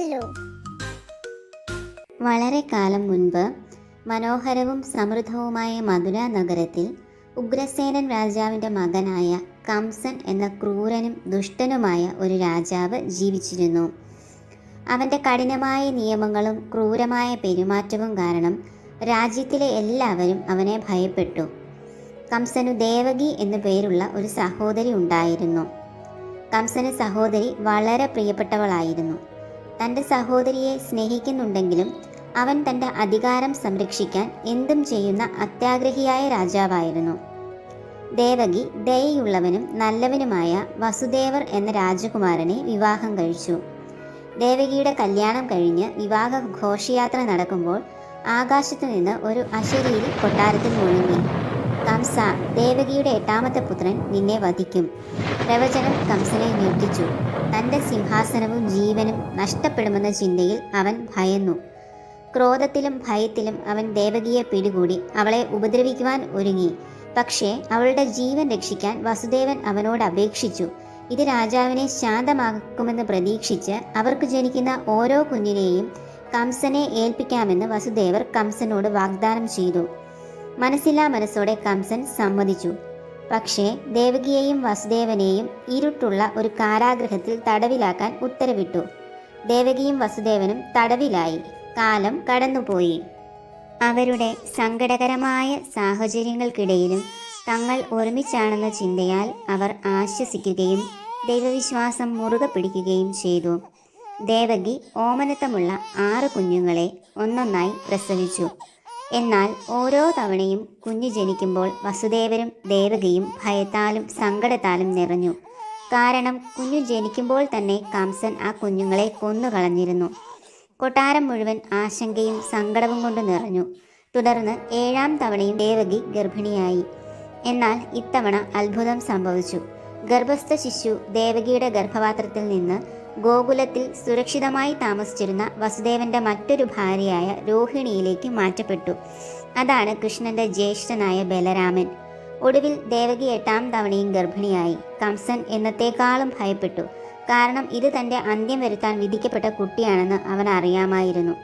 കേട്ടല്ലോ. വളരെ കാലം മുൻപ് മനോഹരവും സമൃദ്ധവുമായ മധുര നഗരത്തിൽ ഉഗ്രസേനൻ രാജാവിൻ്റെ മകനായ കംസൻ എന്ന ക്രൂരനും ദുഷ്ടനുമായ ഒരു രാജാവ് ജീവിച്ചിരുന്നു. അവൻ്റെ കഠിനമായ നിയമങ്ങളും ക്രൂരമായ പെരുമാറ്റവും കാരണം രാജ്യത്തിലെ എല്ലാവരും അവനെ ഭയപ്പെട്ടു. കംസനു ദേവകി എന്നു പേരുള്ള ഒരു സഹോദരി ഉണ്ടായിരുന്നു. കംസന് സഹോദരി വളരെ പ്രിയപ്പെട്ടവളായിരുന്നു. തൻ്റെ സഹോദരിയെ സ്നേഹിക്കുന്നുണ്ടെങ്കിലും അവൻ തൻ്റെ അധികാരം സംരക്ഷിക്കാൻ എന്തും ചെയ്യുന്ന അത്യാഗ്രഹിയായ രാജാവായിരുന്നു. ദേവകി ദയയുള്ളവനും നല്ലവനുമായ വസുദേവർ എന്ന രാജകുമാരനെ വിവാഹം കഴിച്ചു. ദേവകിയുടെ കല്യാണം കഴിഞ്ഞ് വിവാഹ ഘോഷയാത്ര നടക്കുമ്പോൾ ആകാശത്തു നിന്ന് ഒരു അശരീരി കൊട്ടാരത്തിൽ മുഴങ്ങി, കംസ, ദേവകിയുടെ 8ാമത്തെ പുത്രൻ നിന്നെ വധിക്കും. പ്രവചനം കംസനെ ഞെട്ടിച്ചു. തൻ്റെ സിംഹാസനവും ജീവനും നഷ്ടപ്പെടുമെന്ന ചിന്തയിൽ അവൻ ഭയന്നു. ക്രോധത്തിലും ഭയത്തിലും അവൻ ദേവകിയെ പിടികൂടി അവളെ ഉപദ്രവിക്കുവാൻ ഒരുങ്ങി. പക്ഷേ അവളുടെ ജീവൻ രക്ഷിക്കാൻ വസുദേവൻ അവനോട് അപേക്ഷിച്ചു. ഇത് രാജാവിനെ ശാന്തമാക്കുമെന്ന് പ്രതീക്ഷിച്ച് അവർക്ക് ജനിക്കുന്ന ഓരോ കുഞ്ഞിനെയും കംസനെ ഏൽപ്പിക്കാമെന്ന് വസുദേവർ കംസനോട് വാഗ്ദാനം ചെയ്തു. മനസ്സില്ലാ മനസ്സോടെ കംസൻ സമ്മതിച്ചു. പക്ഷേ ദേവകിയെയും വസുദേവനെയും ഇരുട്ടുള്ള ഒരു കാരാഗൃഹത്തിൽ തടവിലാക്കാൻ ഉത്തരവിട്ടു. ദേവകിയും വസുദേവനും തടവിലായി. കാലം കടന്നുപോയി. അവരുടെ സങ്കടകരമായ സാഹചര്യങ്ങൾക്കിടയിലും തങ്ങൾ ഒരുമിച്ചാണെന്ന ചിന്തയാൽ അവർ ആശ്വസിക്കുകയും ദൈവവിശ്വാസം മുറുകെ പിടിക്കുകയും ചെയ്തു. ദേവകി ഓമനത്തമുള്ള 6 കുഞ്ഞുങ്ങളെ ഒന്നൊന്നായി പ്രസവിച്ചു. എന്നാൽ ഓരോ തവണയും കുഞ്ഞ് ജനിക്കുമ്പോൾ വസുദേവരും ദേവകിയും ഭയത്താലും സങ്കടത്താലും നിറഞ്ഞു. കാരണം കുഞ്ഞു ജനിക്കുമ്പോൾ തന്നെ കംസൻ ആ കുഞ്ഞുങ്ങളെ കൊന്നുകളഞ്ഞിരുന്നു. കൊട്ടാരം മുഴുവൻ ആശങ്കയും സങ്കടവും കൊണ്ട് നിറഞ്ഞു. തുടർന്ന് 7ാം തവണയും ദേവകി ഗർഭിണിയായി. എന്നാൽ ഇത്തവണ അത്ഭുതം സംഭവിച്ചു. ഗർഭസ്ഥ ശിശു ദേവകിയുടെ ഗർഭപാത്രത്തിൽ നിന്ന് ഗോകുലത്തിൽ സുരക്ഷിതമായി താമസിച്ചിരുന്ന വസുദേവന്റെ മറ്റൊരു ഭാര്യയായ രോഹിണിയിലേക്ക് മാറ്റപ്പെട്ടു. അതാണ് കൃഷ്ണന്റെ ജ്യേഷ്ഠനായ ബലരാമൻ. ഒടുവിൽ ദേവകി 8ാം തവണയും ഗർഭിണിയായി. കംസൻ എന്നത്തേക്കാളും ഭയപ്പെട്ടു. കാരണം ഇത് തൻ്റെ അന്ത്യം വരുത്താൻ വിധിക്കപ്പെട്ട കുട്ടിയാണെന്ന് അവൻ അറിയാമായിരുന്നു.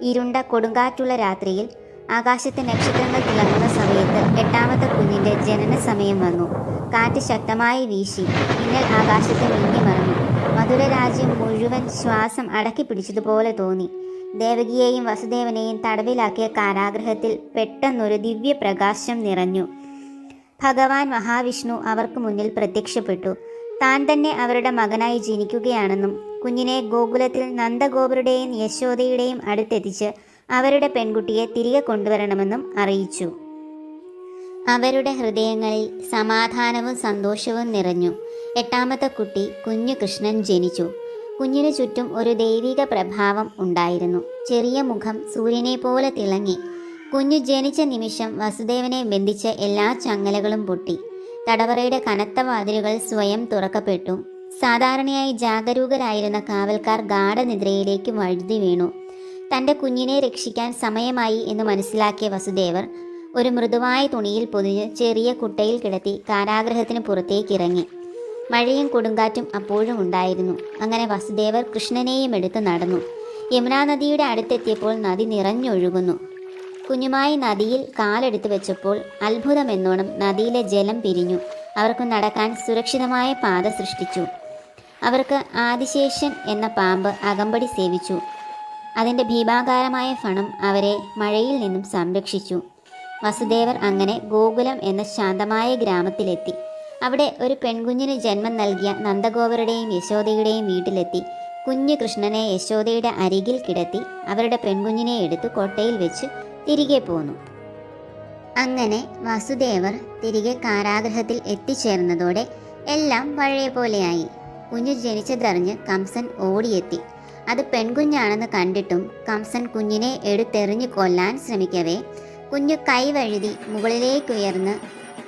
ഇരുണ്ട കൊടുങ്കാറ്റുള്ള രാത്രിയിൽ ആകാശത്തെ നക്ഷത്രങ്ങൾ തിളങ്ങുന്ന സമയത്ത് 8ാമത്തെ കുഞ്ഞിൻ്റെ ജനന സമയം വന്നു. കാറ്റ് ശക്തമായി വീശി. മിന്നൽ ആകാശത്തെ മിന്നിമറന്നു. മധുര രാജ്യം മുഴുവൻ ശ്വാസം അടക്കി പിടിച്ചതുപോലെ തോന്നി. ദേവകിയെയും വസുദേവനെയും തടവിലാക്കിയ കാരാഗൃഹത്തിൽ പെട്ടെന്നൊരു ദിവ്യപ്രകാശം നിറഞ്ഞു. ഭഗവാൻ മഹാവിഷ്ണു അവർക്ക് മുന്നിൽ പ്രത്യക്ഷപ്പെട്ടു. താൻ തന്നെ അവരുടെ മകനായി ജനിക്കുകയാണെന്നും കുഞ്ഞിനെ ഗോകുലത്തിൽ നന്ദഗോപരുടെയും യശോദയുടെയും അടുത്തെത്തിച്ച് അവരുടെ പെൺകുട്ടിയെ തിരികെ കൊണ്ടുവരണമെന്നും അറിയിച്ചു. അവരുടെ ഹൃദയങ്ങളിൽ സമാധാനവും സന്തോഷവും നിറഞ്ഞു. 8ാമത്തെ കുട്ടി കുഞ്ഞു കൃഷ്ണൻ ജനിച്ചു. കുഞ്ഞിനു ചുറ്റും ഒരു ദൈവിക പ്രഭാവം ഉണ്ടായിരുന്നു. ചെറിയ മുഖം സൂര്യനെ പോലെ തിളങ്ങി. കുഞ്ഞു ജനിച്ച നിമിഷം വസുദേവനെ ബന്ധിച്ച എല്ലാ ചങ്ങലകളും പൊട്ടി. തടവറയുടെ കനത്ത വാതിലുകൾ സ്വയം തുറക്കപ്പെട്ടു. സാധാരണയായി ജാഗരൂകരായിരുന്ന കാവൽക്കാർ ഗാഢനിദ്രയിലേക്ക് വഴുതി വീണു. തൻ്റെ കുഞ്ഞിനെ രക്ഷിക്കാൻ സമയമായി എന്ന് മനസ്സിലാക്കിയ വസുദേവർ ഒരു മൃദുവായ തുണിയിൽ പൊതിഞ്ഞ് ചെറിയ കുട്ടയിൽ കിടത്തി കാരാഗൃഹത്തിന് പുറത്തേക്കിറങ്ങി. മഴയും കൊടുങ്കാറ്റും അപ്പോഴും ഉണ്ടായിരുന്നു. അങ്ങനെ വസുദേവർ കൃഷ്ണനെയും എടുത്ത് നടന്നു. യമുനാ നദിയുടെ അടുത്തെത്തിയപ്പോൾ നദി നിറഞ്ഞൊഴുകുന്നു. കുഞ്ഞുമായി നദിയിൽ കാലെടുത്ത് വെച്ചപ്പോൾ അത്ഭുതമെന്നോണം നദിയിലെ ജലം പിരിഞ്ഞു. അവർക്ക് നടക്കാൻ സുരക്ഷിതമായ പാത സൃഷ്ടിച്ചു. അവർക്ക് ആദിശേഷൻ എന്ന പാമ്പ് അകമ്പടി സേവിച്ചു. അതിൻ്റെ ഭീമാകാരമായ ഫണം അവരെ മഴയിൽ നിന്നും സംരക്ഷിച്ചു. വസുദേവർ അങ്ങനെ ഗോകുലം എന്ന ശാന്തമായ ഗ്രാമത്തിലെത്തി. അവിടെ ഒരു പെൺകുഞ്ഞിന് ജന്മം നൽകിയ നന്ദഗോപരുടെയും യശോദയുടെയും വീട്ടിലെത്തി. കുഞ്ഞു കൃഷ്ണനെ യശോദയുടെ അരികിൽ കിടത്തി അവരുടെ പെൺകുഞ്ഞിനെ എടുത്ത് കൊട്ടയിൽ വെച്ച് തിരികെ പോന്നു. അങ്ങനെ വസുദേവർ തിരികെ കാരാഗൃഹത്തിൽ എത്തിച്ചേർന്നതോടെ എല്ലാം പഴയ പോലെയായി. കുഞ്ഞു ജനിച്ചതറിഞ്ഞ് കംസൻ ഓടിയെത്തി. അത് പെൺകുഞ്ഞാണെന്ന് കണ്ടിട്ടും കംസൻ കുഞ്ഞിനെ എടുത്തെറിഞ്ഞു കൊല്ലാൻ ശ്രമിക്കവേ കുഞ്ഞു കൈവഴുതി മുകളിലേക്കുയർന്ന്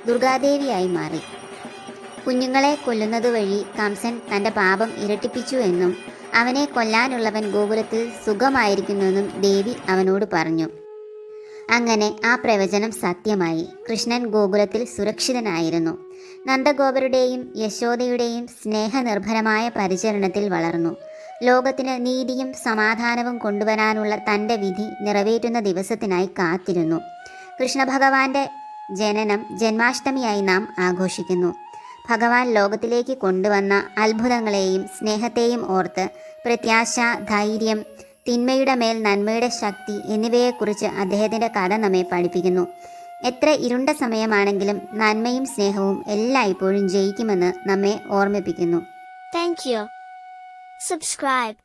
ദുർഗാദേവിയായി മാറി. കുഞ്ഞുങ്ങളെ കൊല്ലുന്നതുവഴി കംസൻ തൻ്റെ പാപം ഇരട്ടിപ്പിച്ചു എന്നും അവനെ കൊല്ലാനുള്ളവൻ ഗോകുലത്തിൽ സുഖമായിരിക്കുന്നുവെന്നും ദേവി അവനോട് പറഞ്ഞു. അങ്ങനെ ആ പ്രവചനം സത്യമായി. കൃഷ്ണൻ ഗോകുലത്തിൽ സുരക്ഷിതനായിരുന്നു. നന്ദഗോപരുടെയും യശോദയുടെയും സ്നേഹനിർഭരമായ പരിചരണത്തിൽ വളർന്നു. ലോകത്തിന് നീതിയും സമാധാനവും കൊണ്ടുവരാനുള്ള തൻ്റെ വിധി നിറവേറ്റുന്ന ദിവസത്തിനായി കാത്തിരുന്നു. കൃഷ്ണഭഗവാന്റെ ജനനം ജന്മാഷ്ടമിയായി നാം ആഘോഷിക്കുന്നു. ഭഗവാൻ ലോകത്തിലേക്ക് കൊണ്ടുവന്ന അത്ഭുതങ്ങളെയും സ്നേഹത്തെയും ഓർത്ത് പ്രത്യാശ, ധൈര്യം, തിന്മയുടെ മേൽ നന്മയുടെ ശക്തി എന്നിവയെക്കുറിച്ച് അദ്ദേഹത്തിൻ്റെ കഥ നമ്മെ പഠിപ്പിക്കുന്നു. എത്ര ഇരുണ്ട സമയമാണെങ്കിലും നന്മയും സ്നേഹവും എല്ലായ്പ്പോഴും ജയിക്കുമെന്ന് നമ്മെ ഓർമ്മിപ്പിക്കുന്നു. Thank you. Subscribe.